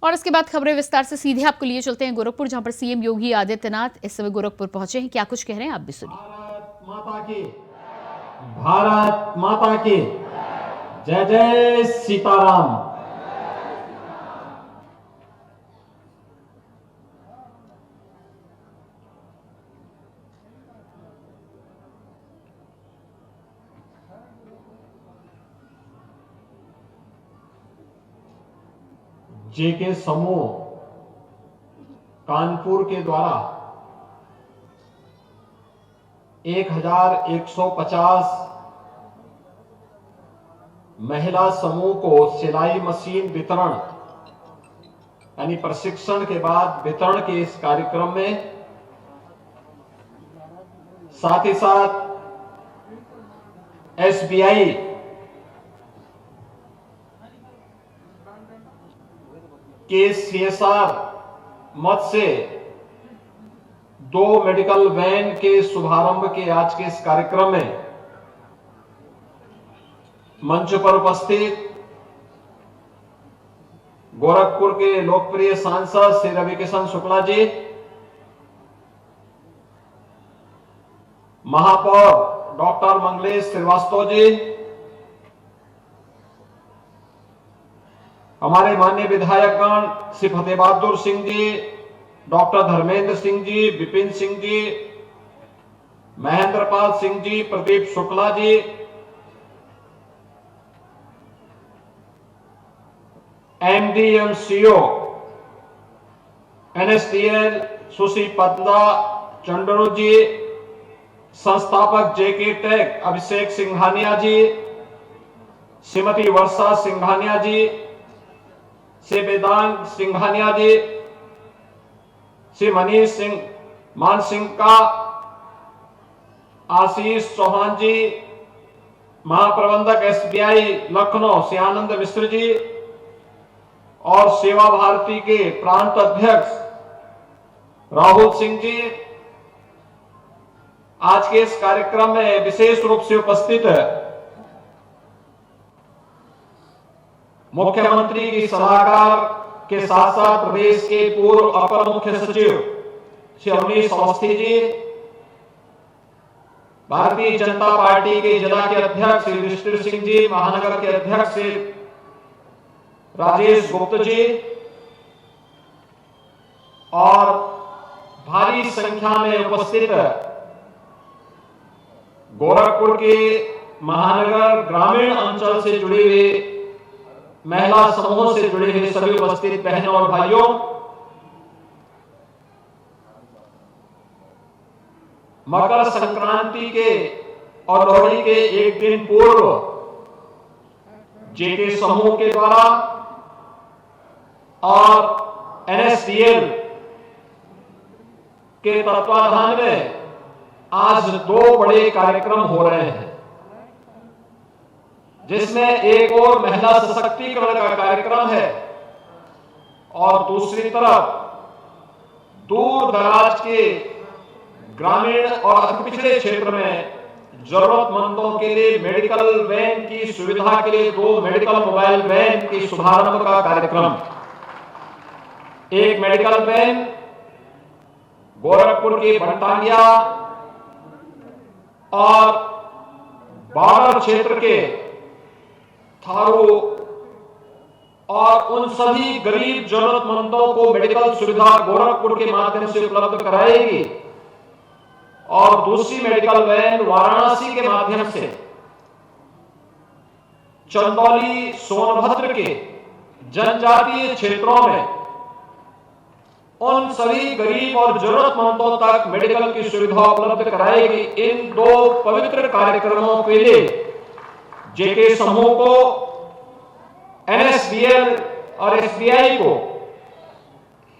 और इसके बाद खबरें विस्तार से सीधे आपको लिए चलते हैं गोरखपुर, जहां पर सीएम योगी आदित्यनाथ इस समय गोरखपुर पहुंचे हैं। क्या कुछ कह रहे हैं आप भी सुनिए। भारत माता की, भारत माता की जय जय सीताराम। जेके समूह कानपुर के द्वारा 1150 महिला समूह को सिलाई मशीन वितरण यानी प्रशिक्षण के बाद वितरण के इस कार्यक्रम में साथ ही साथ एसबीआई के सीएसआर मद से 2 मेडिकल वैन के शुभारंभ के आज के इस कार्यक्रम में मंच पर उपस्थित गोरखपुर के लोकप्रिय सांसद श्री रविकिशन शुक्ला जी, महापौर डॉक्टर मंगलेश श्रीवास्तव जी, हमारे माननीय विधायकगण श्री फतेह बहादुर सिंह जी, डॉक्टर धर्मेंद्र सिंह जी, विपिन सिंह जी, महेंद्र पाल सिंह जी, प्रदीप शुक्ला जी, एमडीएमसीओ एनएसटीएल सुश्री पद्मा चंडरू जी, संस्थापक जेके टेक अभिषेक सिंघानिया जी, श्रीमती वर्षा सिंघानिया जी, श्री वेदांत सिंघानिया जी, श्री मनीष सिंह मान सिंह का, आशीष चौहान जी, महाप्रबंधक एसबीआई लखनऊ श्री आनंद मिश्र जी और सेवा भारती के प्रांत अध्यक्ष राहुल सिंह जी, आज के इस कार्यक्रम में विशेष रूप से उपस्थित है मुख्यमंत्री की सलाहकार के साथ साथ प्रदेश के पूर्व अपर मुख्य सचिव श्री अवनीश अवस्थी जी, भारतीय जनता पार्टी के जिला के अध्यक्ष श्री विष्णु सिंह जी, महानगर के अध्यक्ष श्री राजेश गुप्ता जी और भारी संख्या में उपस्थित गोरखपुर के महानगर ग्रामीण अंचल से जुड़े हुए महिला समूह से जुड़े हुए सभी उपस्थित बहनों और भाइयों, मकर संक्रांति के और लोहड़ी के एक दिन पूर्व जेके समूह के द्वारा और एनएसडीएल के तत्वाधान में आज 2 बड़े कार्यक्रम हो रहे हैं, जिसमें एक और महिला सशक्तिकरण का कार्यक्रम है और दूसरी तरफ दूर दराज के ग्रामीण और अति पिछड़े क्षेत्र में जरूरतमंदों के लिए मेडिकल वैन की सुविधा के लिए 2 मेडिकल मोबाइल वैन की शुभारंभ का कार्यक्रम। एक मेडिकल वैन गोरखपुर के बनटांगिया और बॉर्डर क्षेत्र के थारू और उन सभी गरीब जरूरतमंदों को मेडिकल सुविधा गोरखपुर के माध्यम से उपलब्ध कराएगी और दूसरी मेडिकल वैन वाराणसी के माध्यम से चंदौली सोनभद्र के जनजातीय क्षेत्रों में उन सभी गरीब और जरूरतमंदों तक मेडिकल की सुविधा उपलब्ध कराएगी। इन 2 पवित्र कार्यक्रमों के लिए जेके समूह को, एनएसडीएल और एसबीआई को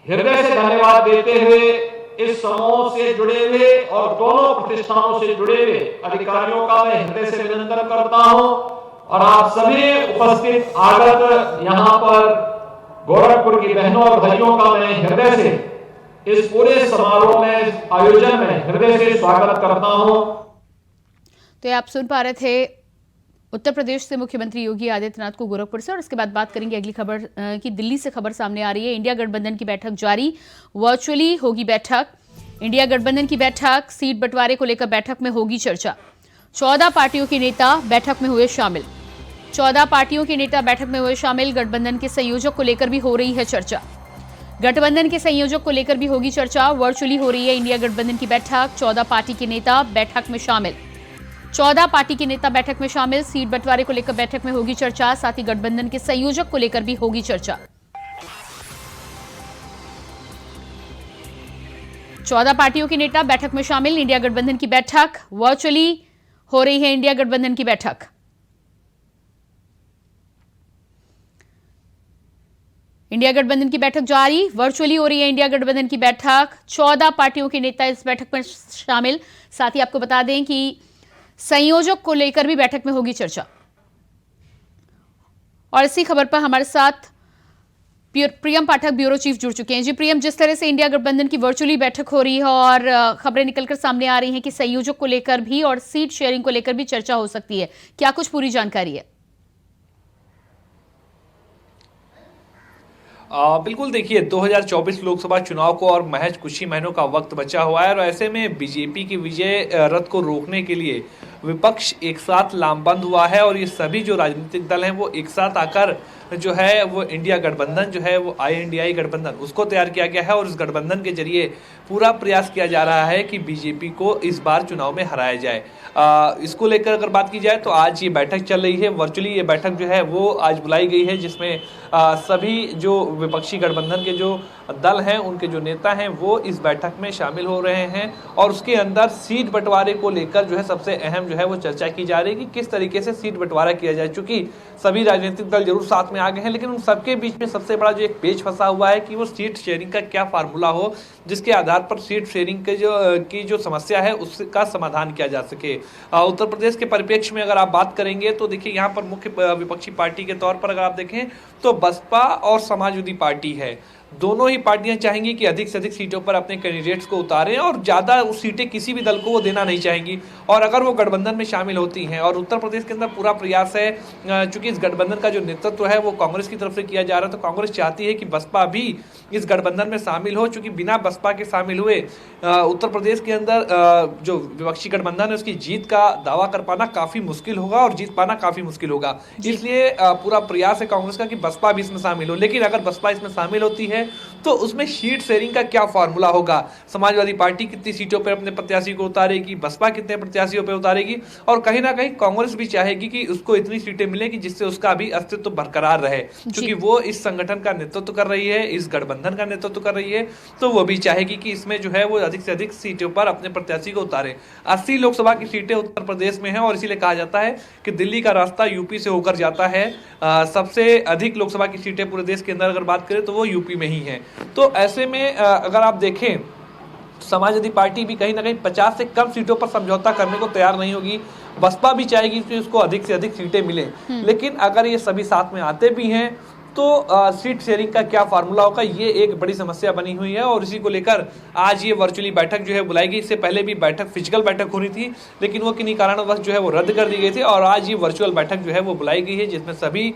हृदय से धन्यवाद देते हुए इस समूह से जुड़े हुए और दोनों प्रतिष्ठानों से जुड़े हुए अधिकारियों का मैं हृदय से अभिनंदन करता हूं और आप सभी उपस्थित आगत यहां पर गोरखपुर की बहनों और भाइयों का मैं हृदय से इस पूरे समारोह में आयोजन में हृदय से स्वागत करता हूं। तो आप सुन पा रहे थे उत्तर प्रदेश से मुख्यमंत्री योगी आदित्यनाथ को गोरखपुर से, और इसके बाद बात करेंगे अगली खबर की। दिल्ली से खबर सामने आ रही है। इंडिया गठबंधन की बैठक जारी, वर्चुअली होगी बैठक। इंडिया गठबंधन की बैठक, सीट बंटवारे को लेकर बैठक में होगी चर्चा। 14 पार्टियों के नेता बैठक में हुए शामिल। 14 पार्टियों के नेता बैठक में हुए शामिल। गठबंधन के संयोजक को लेकर भी हो रही है चर्चा। गठबंधन के संयोजक को लेकर भी होगी चर्चा। वर्चुअली हो रही है इंडिया गठबंधन की बैठक। 14 पार्टी के नेता बैठक में शामिल। 14 पार्टी के नेता बैठक में शामिल। सीट बंटवारे को लेकर बैठक में होगी चर्चा। साथ ही गठबंधन के संयोजक को लेकर भी होगी चर्चा। 14 पार्टियों के नेता बैठक में शामिल। इंडिया गठबंधन की बैठक, वर्चुअली हो रही है इंडिया गठबंधन की बैठक। इंडिया गठबंधन की बैठक जारी, वर्चुअली हो रही है इंडिया गठबंधन की बैठक। 14 पार्टियों के नेता इस बैठक में शामिल। साथ ही आपको बता दें कि संयोजक को लेकर भी बैठक में होगी चर्चा। और इसी खबर पर हमारे साथ प्रियम पाठक, ब्यूरो चीफ, जुड़ चुके हैं। जी प्रियम, जिस तरह से इंडिया गठबंधन की वर्चुअली बैठक हो रही है और खबरें निकलकर सामने आ रही हैं कि संयोजक को लेकर भी और सीट शेयरिंग को लेकर भी चर्चा हो सकती है, क्या कुछ पूरी जानकारी है? बिल्कुल, देखिए 2024 लोकसभा चुनाव को और महज कुछ ही महीनों का वक्त बचा हुआ है और ऐसे में बीजेपी की विजय रथ को रोकने के लिए विपक्ष एक साथ लामबंद हुआ है और ये सभी जो राजनीतिक दल हैं वो एक साथ आकर जो है वो इंडिया गठबंधन जो है वो INDI गठबंधन उसको तैयार किया गया है और इस गठबंधन के जरिए पूरा प्रयास किया जा रहा है कि बीजेपी को इस बार चुनाव में हराया जाए। इसको लेकर अगर बात की जाए तो आज ये बैठक चल रही है। वर्चुअली ये बैठक जो है वो आज बुलाई गई है, जिसमें सभी जो विपक्षी गठबंधन के जो दल हैं उनके जो नेता हैं वो इस बैठक में शामिल हो रहे हैं और उसके अंदर सीट बंटवारे को लेकर जो है सबसे अहम जो है वो चर्चा की जा रही है कि किस तरीके से सीट बंटवारा किया जाए। चूंकि सभी राजनीतिक दल जरूर साथ में आ गए हैं, लेकिन उन सबके बीच में सबसे बड़ा जो एक पेच फंसा हुआ है कि वो सीट शेयरिंग का क्या फार्मूला हो, जिसके आधार पर सीट शेयरिंग के जो समस्या है उसका समाधान किया जा सके। उत्तर प्रदेश के परिप्रेक्ष्य में अगर आप बात करेंगे तो देखिए यहाँ पर मुख्य विपक्षी पार्टी के तौर पर अगर आप देखें तो बसपा और समाजवादी पार्टी है। दोनों ही पार्टियां चाहेंगी कि अधिक से अधिक सीटों पर अपने कैंडिडेट्स को उतारें और ज्यादा सीटें किसी भी दल को वो देना नहीं चाहेंगी और अगर वो गठबंधन में शामिल होती हैं। और उत्तर प्रदेश के अंदर पूरा प्रयास है, चूंकि इस गठबंधन का जो नेतृत्व है वो कांग्रेस की तरफ से किया जा रहा है, तो कांग्रेस चाहती है कि बसपा भी इस गठबंधन में शामिल हो। चूंकि बिना बसपा के शामिल हुए उत्तर प्रदेश के अंदर जो विपक्षी गठबंधन है उसकी जीत का दावा कर पाना काफी मुश्किल होगा और जीत पाना काफी मुश्किल होगा। इसलिए पूरा प्रयास है कांग्रेस का कि बसपा भी इसमें शामिल हो। लेकिन अगर बसपा इसमें शामिल होती है तो उसमें सीट शेयरिंग का क्या फार्मूला होगा, समाजवादी पार्टी कितनी सीटों पर अपने प्रत्याशी को उतारेगी, बसपा कितने प्रत्याशियों पर उतारेगी, और कहीं ना कहीं कांग्रेस भी चाहेगी कि उसको इतनी सीटें मिले कि जिससे उसका भी अस्तित्व बरकरार रहे। क्योंकि वो इस संगठन का नेतृत्व कर रही है, इस गठबंधन का नेतृत्व कर रही है, तो वो भी चाहेगी कि इसमें जो है वो अधिक से अधिक सीटों पर अपने प्रत्याशी को उतारे। 80 लोकसभा की सीटें उत्तर प्रदेश में हैं और इसीलिए कहा जाता है कि दिल्ली का रास्ता यूपी से होकर जाता है। सबसे अधिक लोकसभा की सीटें पूरे देश के अंदर अगर बात करें तो वो यूपी में ही है। तो ऐसे में अगर आप देखें समाजवादी पार्टी भी कहीं ना कहीं 50 से कम सीटों पर समझौता करने को तैयार नहीं होगी। बसपा भी चाहेगी कि उसको अधिक से अधिक सीटें मिलें, लेकिन अगर ये सभी साथ में आते भी हैं तो सीट शेयरिंग का क्या फार्मूला होगा, ये एक बड़ी समस्या बनी हुई है। और इसी को लेकर आज ये वर्चुअली बैठक जो है बुलाई गई। इससे पहले भी बैठक फिजिकल बैठक होनी थी, लेकिन वो किन्हीं कारणवश जो है वो रद्द कर दी गई थी और आज ये वर्चुअल बैठक जो है वो बुलाई गई है, जिसमें सभी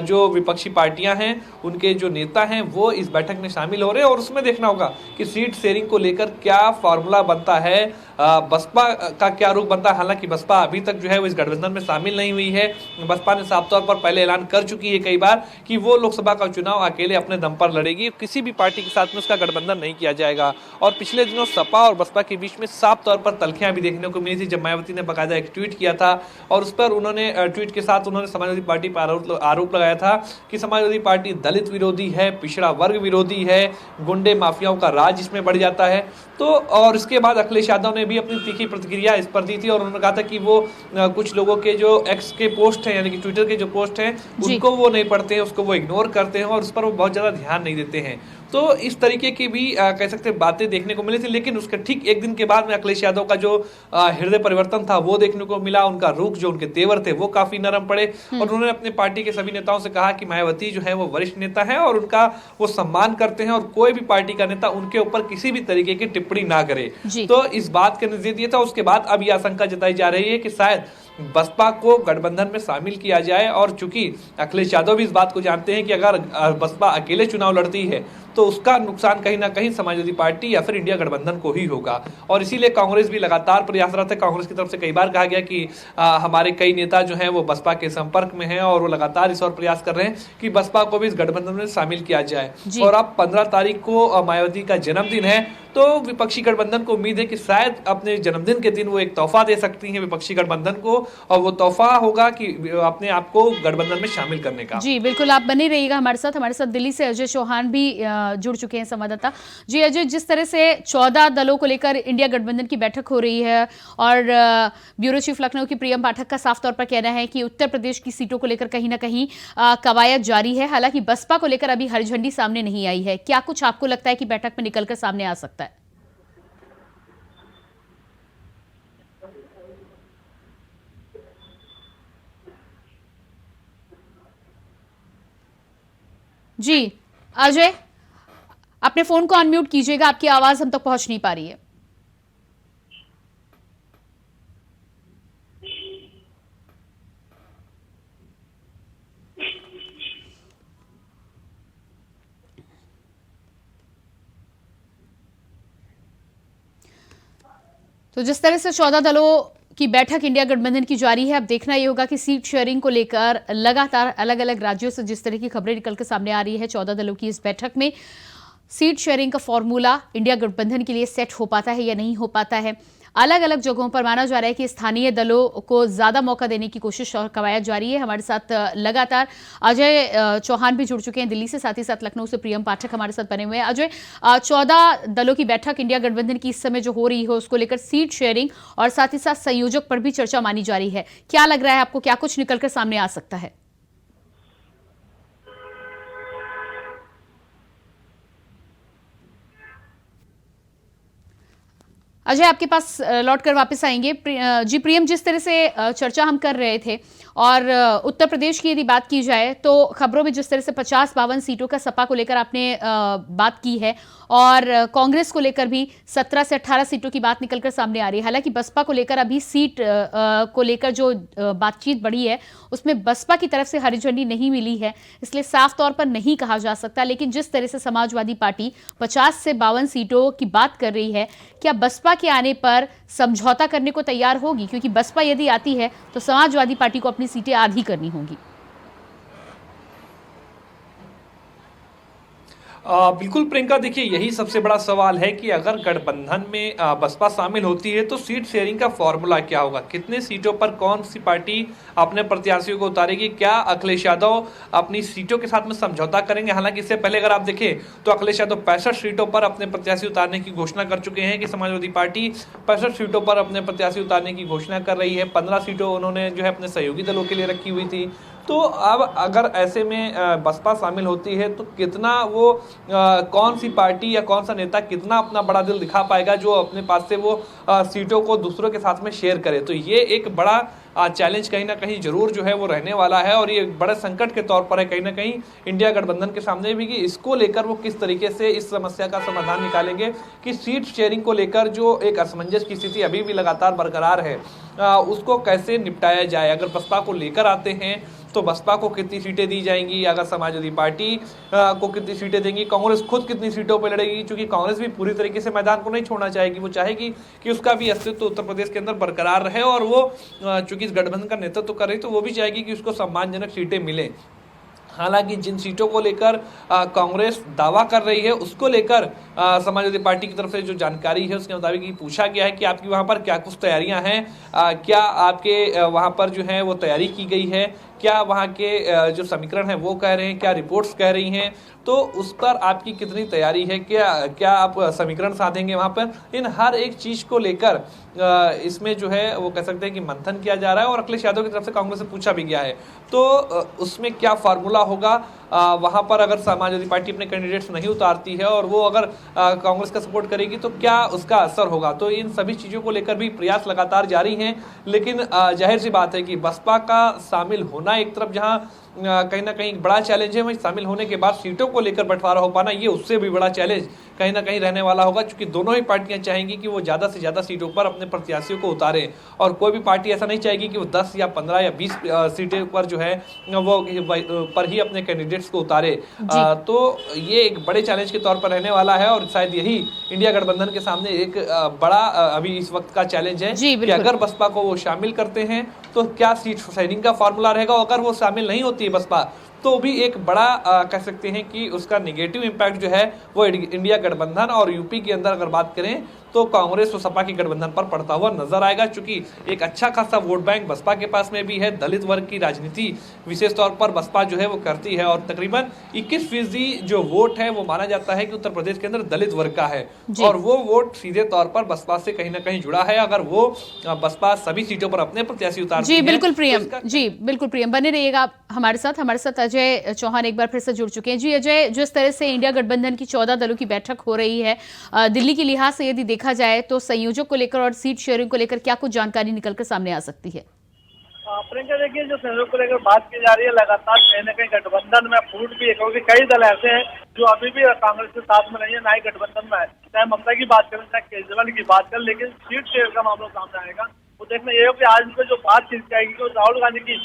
जो विपक्षी पार्टियां हैं उनके जो नेता हैं वो इस बैठक में शामिल हो रहे हैं और उसमें देखना होगा कि सीट शेयरिंग को लेकर क्या फार्मूला बनता है, बसपा का क्या रुख बनता है। हालांकि बसपा अभी तक जो है वो इस गठबंधन में शामिल नहीं हुई है। बसपा ने साफ तौर पर पहले ऐलान कर चुकी है कई बार कि वो लोकसभा का चुनाव अकेले अपने दम पर लड़ेगी, किसी भी पार्टी के साथ में उसका गठबंधन नहीं किया जाएगा। और पिछले दिनों सपा और बसपा के बीच में साफ तौर पर तलखियां भी देखने को मिली थी, जब मायावती ने बाकायदा एक ट्वीट किया था और उस पर उन्होंने ट्वीट के साथ उन्होंने समाजवादी पार्टी पर आरोप लगाया था कि समाजवादी पार्टी दलित विरोधी है, पिछड़ा वर्ग विरोधी है, गुंडे माफियाओं का राज इसमें बढ़ जाता है। तो और इसके बाद अखिलेश यादव ने भी अपनी तीखी प्रतिक्रिया इस पर दी थी और उन्होंने कहा था कि वो कुछ लोगों के जो एक्स के पोस्ट हैं यानी कि ट्विटर के जो पोस्ट हैं उनको वो नहीं पढ़ते हैं, उसको वो इग्नोर करते हैं और उस पर वो बहुत ज़्यादा ध्यान नहीं देते हैं। तो इस तरीके की भी कह सकते हैं बातें देखने को मिली थी। लेकिन उसके ठीक एक दिन के बाद में अखिलेश यादव का जो हृदय परिवर्तन था वो देखने को मिला। उनका रुख, जो उनके तेवर थे वो काफी नरम पड़े और उन्होंने अपने पार्टी के सभी नेताओं से कहा कि मायावती जो है वो वरिष्ठ नेता है और उनका वो सम्मान करते हैं और कोई भी पार्टी का नेता उनके ऊपर किसी भी तरीके की टिप्पणी ना करे। तो इस बात के नजरिए दिया था। उसके बाद अब यह आशंका जताई जा रही है कि शायद बसपा को गठबंधन में शामिल किया जाए। और चूंकि अखिलेश यादव भी इस बात को जानते हैं कि अगर बसपा अकेले चुनाव लड़ती है तो उसका नुकसान कहीं ना कहीं समाजवादी पार्टी या फिर इंडिया गठबंधन को ही होगा। और इसीलिए कांग्रेस भी लगातार प्रयासरत है। कांग्रेस की तरफ से कई बार कहा गया कि हमारे कई नेता जो हैं वो बसपा के संपर्क में हैं और वो लगातार इस और प्रयास कर रहे हैं कि बसपा को भी इस गठबंधन में शामिल किया जाए। और अब 15 तारीख को मायावती का जन्मदिन है, तो विपक्षी गठबंधन को उम्मीद है कि शायद अपने जन्मदिन के दिन वो एक तोहफा दे सकती हैं विपक्षी गठबंधन को, और वो तोहफा होगा कि अपने आप को गठबंधन में शामिल करने का। जी बिल्कुल, आप बने रहिएगा हमारे साथ दिल्ली से अजय चौहान भी जुड़ चुके हैं, संवाददाता। जी अजय, जिस तरह से 14 दलों को लेकर इंडिया गठबंधन की बैठक हो रही है और ब्यूरो चीफ लखनऊ की प्रियम पाठक का साफ तौर पर कहना है कि उत्तर प्रदेश की सीटों को लेकर कहीं ना कहीं कवायद जारी है, हालांकि बसपा को लेकर अभी हरी झंडी सामने नहीं आई है। क्या कुछ आपको लगता है कि बैठक में निकलकर सामने आ सकता है? जी अजय, अपने फोन को अनम्यूट कीजिएगा, आपकी आवाज हम तक पहुंच नहीं पा रही है। तो जिस तरह से 14 दलों की बैठक इंडिया गठबंधन की जारी है, अब देखना यह होगा कि सीट शेयरिंग को लेकर लगातार अलग अलग राज्यों से जिस तरह की खबरें निकलकर सामने आ रही है 14 दलों की इस बैठक में सीट शेयरिंग का फॉर्मूला इंडिया गठबंधन के लिए सेट हो पाता है या नहीं हो पाता है। अलग अलग जगहों पर माना जा रहा है कि स्थानीय दलों को ज्यादा मौका देने की कोशिश और कवायद जारी है। हमारे साथ लगातार अजय चौहान भी जुड़ चुके हैं दिल्ली से, साथ ही साथ लखनऊ से प्रियम पाठक हमारे साथ बने हुए हैं। अजय, 14 दलों की बैठक इंडिया गठबंधन की इस समय जो हो रही है उसको लेकर सीट शेयरिंग और साथ ही साथ संयोजक पर भी चर्चा मानी जा रही है, क्या लग रहा है आपको, क्या कुछ निकलकर सामने आ सकता है? अजय, आपके पास लौट कर वापस आएंगे। जी प्रियम, जिस तरह से चर्चा हम कर रहे थे और उत्तर प्रदेश की यदि बात की जाए तो खबरों में जिस तरह से 50-52 सीटों का सपा को लेकर आपने बात की है और कांग्रेस को लेकर भी 17 से 18 सीटों की बात निकलकर सामने आ रही है। हालांकि बसपा को लेकर अभी सीट को लेकर जो बातचीत बढ़ी है उसमें बसपा की तरफ से हरी झंडी नहीं मिली है, इसलिए साफ तौर पर नहीं कहा जा सकता। लेकिन जिस तरह से समाजवादी पार्टी 50 से 52 सीटों की बात कर रही है, क्या बसपा के आने पर समझौता करने को तैयार होगी? क्योंकि बसपा यदि आती है तो समाजवादी पार्टी को अपनी सीटें आधी करनी होंगी। बिल्कुल प्रियंका, देखिए यही सबसे बड़ा सवाल है कि अगर गठबंधन में बसपा शामिल होती है तो सीट शेयरिंग का फॉर्मूला क्या होगा, कितने सीटों पर कौन सी पार्टी अपने प्रत्याशियों को उतारेगी, क्या अखिलेश यादव अपनी सीटों के साथ में समझौता करेंगे। हालांकि इससे पहले अगर आप देखें तो अखिलेश यादव 65 सीटों पर अपने प्रत्याशी उतारने की घोषणा कर चुके हैं कि समाजवादी पार्टी 65 सीटों पर अपने प्रत्याशी उतारने की घोषणा कर रही है। 15 सीटों उन्होंने जो है अपने सहयोगी दलों के लिए रखी हुई थी। तो अब अगर ऐसे में बसपा शामिल होती है तो कितना वो कौन सी पार्टी या कौन सा नेता कितना अपना बड़ा दिल दिखा पाएगा जो अपने पास से वो सीटों को दूसरों के साथ में शेयर करे। तो ये एक बड़ा चैलेंज कहीं ना कहीं जरूर जो है वो रहने वाला है और ये बड़े संकट के तौर पर है कहीं ना कहीं इंडिया गठबंधन के सामने भी कि इसको लेकर वो किस तरीके से इस समस्या का समाधान निकालेंगे कि सीट शेयरिंग को लेकर जो एक असमंजस की स्थिति अभी भी लगातार बरकरार है उसको कैसे निपटाया जाए। अगर बसपा को लेकर आते हैं तो बसपा को कितनी सीटें दी जाएंगी, अगर समाजवादी पार्टी को कितनी सीटें देंगी, कांग्रेस खुद कितनी सीटों पर लड़ेगी, क्योंकि कांग्रेस भी पूरी तरीके से मैदान को नहीं छोड़ना चाहेगी। वो चाहेगी कि उसका भी अस्तित्व उत्तर प्रदेश के अंदर बरकरार रहे और वो चूंकि इस गठबंधन का नेतृत्व कर रही तो वो भी चाहेगी कि उसको सम्मानजनक सीटें मिले। हालांकि जिन सीटों को लेकर कांग्रेस दावा कर रही है उसको लेकर समाजवादी पार्टी की तरफ से जो जानकारी है उसके मुताबिक पूछा गया है कि आपकी वहां पर क्या कुछ तैयारियां हैं, क्या आपके वहां पर जो है वो तैयारी की गई है, क्या वहाँ के जो समीकरण हैं वो कह रहे हैं, क्या रिपोर्ट्स कह रही हैं, तो उस पर आपकी कितनी तैयारी है, क्या आप समीकरण साधेंगे वहाँ पर। इन हर एक चीज़ को लेकर इसमें जो है वो कह सकते हैं कि मंथन किया जा रहा है और अखिलेश यादव की तरफ से कांग्रेस से पूछा भी गया है। तो उसमें क्या फार्मूला होगा वहाँ पर अगर समाजवादी पार्टी अपने कैंडिडेट्स नहीं उतारती है और वो अगर कांग्रेस का सपोर्ट करेगी तो क्या उसका असर होगा। तो इन सभी चीज़ों को लेकर भी प्रयास लगातार जारी हैं, लेकिन जाहिर सी बात है कि बसपा का शामिल होना एक तरफ जहाँ कहीं ना कहीं बड़ा चैलेंज है। वहीं शामिल होने के बाद सीटों को लेकर बंटवारा हो पाना, ये उससे भी बड़ा चैलेंज कहीं ना कहीं रहने वाला होगा, क्योंकि दोनों ही पार्टियां चाहेंगी कि वो ज़्यादा से ज़्यादा सीटों पर अपने प्रत्याशियों को उतारें, और कोई भी पार्टी ऐसा नहीं चाहेगी कि वो 10 या 15 या 20 सीटें पर जो है वो पर ही अपने कैंडिडेट्स को उतारे। तो ये एक बड़े चैलेंज के तौर पर रहने वाला है, और शायद यही इंडिया गठबंधन के सामने एक बड़ा अभी इस वक्त का चैलेंज है कि अगर बसपा को वो शामिल करते हैं तो क्या सीट शेयरिंग का फॉर्मूला रहेगा। अगर वो शामिल नहीं होती है बसपा, तो भी एक बड़ा कह सकते हैं कि उसका निगेटिव इम्पैक्ट जो है वो इंडिया गठबंधन और यूपी के अंदर अगर बात करें तो कांग्रेस और सपा के गठबंधन पर पड़ता हुआ नजर आएगा, क्योंकि एक अच्छा खासा वोट बैंक बसपा के पास में भी है। दलित वर्ग की राजनीति विशेष तौर पर बसपा जो है वो करती है, और तकरीबन 21% जो वोट है वो माना जाता है कि उत्तर प्रदेश के अंदर दलित वर्ग का है, और वो वोट सीधे तौर पर बसपा से कहीं ना कहीं जुड़ा है। अगर वो बसपा सभी सीटों पर अपने प्रत्याशी उतारती है। बिल्कुल प्रियम, जी बिल्कुल प्रियम, बने रहिएगा आप हमारे साथ अजय चौहान एक बार फिर से जुड़ चुके हैं। जी अजय, जिस तरह से इंडिया गठबंधन की 14 दलों की बैठक हो रही है, दिल्ली के लिहाज से यदि देखा जाए तो संयोजक को लेकर और सीट शेयरिंग को लेकर क्या कुछ जानकारी निकलकर सामने आ सकती है? प्रियंका, देखिए जो संयोग को लेकर बात की जा रही है, लगातार कहीं ना कहीं गठबंधन में फूट भी है, क्योंकि कई दल ऐसे हैं जो अभी भी कांग्रेस के साथ में नहीं है, ना ही गठबंधन में है। चाहे ममता की बात करें, चाहे केजरीवाल की बात करें, लेकिन सीट शेयर का मामला सामने आएगा। वो देखना ये हो कि आज में जो बात की जाएगी कि राहुल गांधी की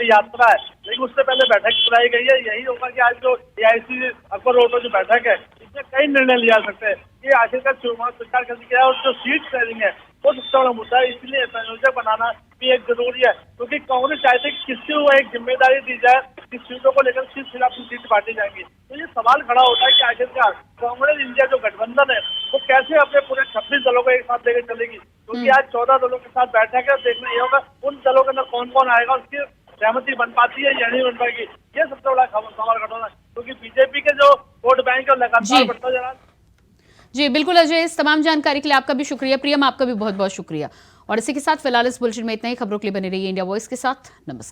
यात्रा है, लेकिन उससे पहले बैठक बुलाई गई है। यही होगा कि आज जो AIC अकबर रोड पर जो बैठक है, इसमें कई निर्णय लिया सकते हैं कि आखिरकार चुनाव सरकार कैसे किया है, और जो सीट शेयरिंग है वो सबसे बड़ा मुद्दा है। इसलिए संयोजक बनाना भी एक जरूरी है, क्योंकि कांग्रेस चाहती है कि किसी को एक जिम्मेदारी दी जाए कि सीटों को लेकर किस खिलाफ सीट बांटी जाएंगी। तो ये सवाल खड़ा होता है कि आखिरकार कांग्रेस इंडिया जो गठबंधन है वो कैसे अपने पूरे 26 दलों को एक साथ लेकर चलेगी, क्योंकि आज 14 दलों के साथ बैठक है। देखना ये होगा उन दलों के अंदर कौन कौन आएगा, उसकी सहमति बन पाती है या नहीं बन पाएगी। ये सबसे बड़ा सवाल खड़ा होना है, क्योंकि बीजेपी के जो वोट बैंक है लगातार बढ़ता जा रहा है। जी बिल्कुल अजय, इस तमाम जानकारी के लिए आपका भी शुक्रिया। प्रियम, आपका भी बहुत बहुत शुक्रिया। और इसी के साथ फिलहाल इस बुलेटिन में इतना ही। खबरों के लिए बने रहिए इंडिया वॉइस के साथ। नमस्कार।